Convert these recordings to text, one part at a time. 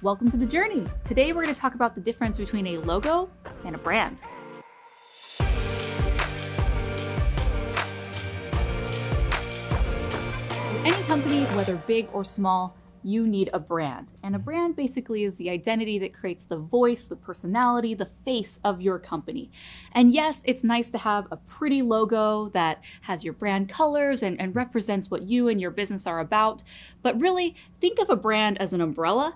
Welcome to The Journey. Today we're going to talk about the difference between a logo and a brand. Any company, whether big or small, you need a brand. And a brand basically is the identity that creates the voice, the personality, the face of your company. And yes, it's nice to have a pretty logo that has your brand colors and represents what you and your business are about. But really, think of a brand as an umbrella,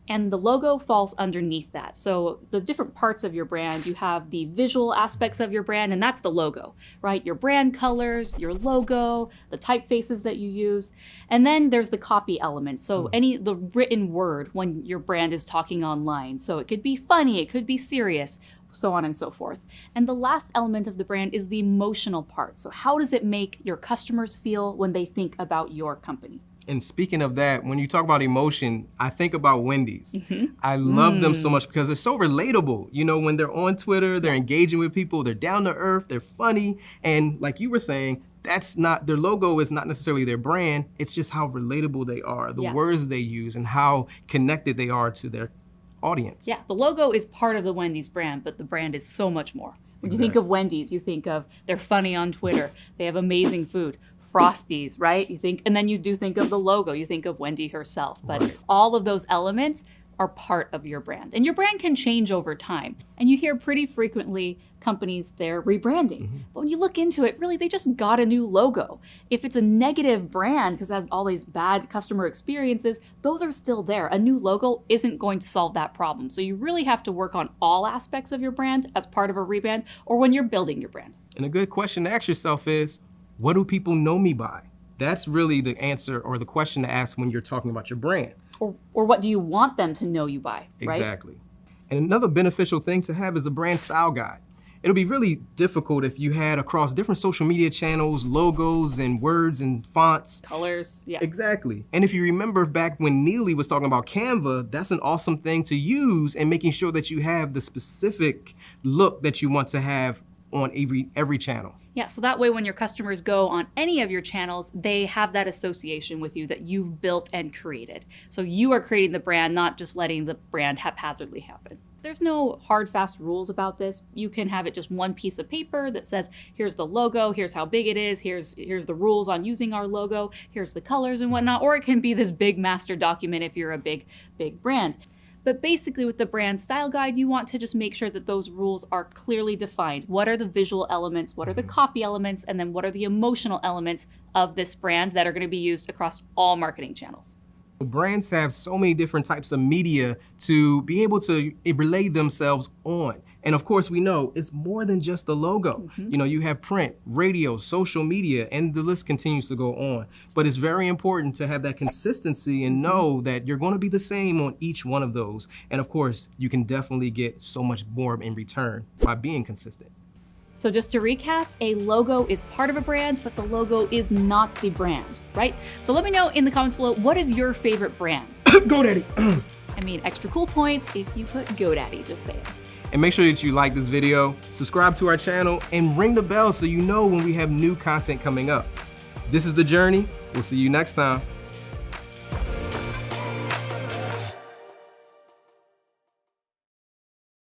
and the logo falls underneath that. So the different parts of your brand, you have the visual aspects of your brand, and that's the logo, right? Your brand colors, your logo, the typefaces that you use. And then there's the copy element. So the written word when your brand is talking online. So it could be funny, it could be serious, so on and so forth. And the last element of the brand is the emotional part. So how does it make your customers feel when they think about your company? And speaking of that, when you talk about emotion, I think about Wendy's. I love them so much because they're so relatable. You know, when they're on Twitter, they're engaging with people, they're down to earth, they're funny. And like you were saying, that's not, their logo is not necessarily their brand. It's just how relatable they are, the words they use, and how connected they are to their audience. Yeah, the logo is part of the Wendy's brand, but the brand is so much more. When you think of Wendy's, you think of they're funny on Twitter, they have amazing food. Frosties, right? And then you do think of the logo, you think of Wendy herself, but all of those elements are part of your brand. And your brand can change over time. And you hear pretty frequently companies, they're rebranding. But when you look into it, really, they just got a new logo. If it's a negative brand, because it has all these bad customer experiences, those are still there. A new logo isn't going to solve that problem. So you really have to work on all aspects of your brand as part of a rebrand or when you're building your brand. And a good question to ask yourself is, what do people know me by? That's really the answer or the question to ask when you're talking about your brand. Or what do you want them to know you by, right? Exactly. And another beneficial thing to have is a brand style guide. It'll be really difficult if you had across different social media channels, logos and words and fonts. Colors, yeah. Exactly. And if you remember back when Neely was talking about Canva, that's an awesome thing to use in making sure that you have the specific look that you want to have on every channel. Yeah, so that way when your customers go on any of your channels, they have that association with you that you've built and created. So you are creating the brand, not just letting the brand haphazardly happen. There's no hard, fast rules about this. You can have it just one piece of paper that says, here's the logo, here's how big it is, here's the rules on using our logo, here's the colors and whatnot, or it can be this big master document if you're a big brand. But basically with the brand style guide, you want to just make sure that those rules are clearly defined. What are the visual elements? What are the copy elements? And then what are the emotional elements of this brand that are going to be used across all marketing channels? Brands have so many different types of media to be able to relay themselves on. And of course, we know it's more than just the logo. You know, you have print, radio, social media, and the list continues to go on. But it's very important to have that consistency and know that you're going to be the same on each one of those. And of course, you can definitely get so much more in return by being consistent. So just to recap, a logo is part of a brand, but the logo is not the brand, right? So let me know in the comments below, what is your favorite brand? GoDaddy. I mean, extra cool points if you put GoDaddy, just saying. And make sure that you like this video, subscribe to our channel, and ring the bell so you know when we have new content coming up. This is The Journey. We'll see you next time.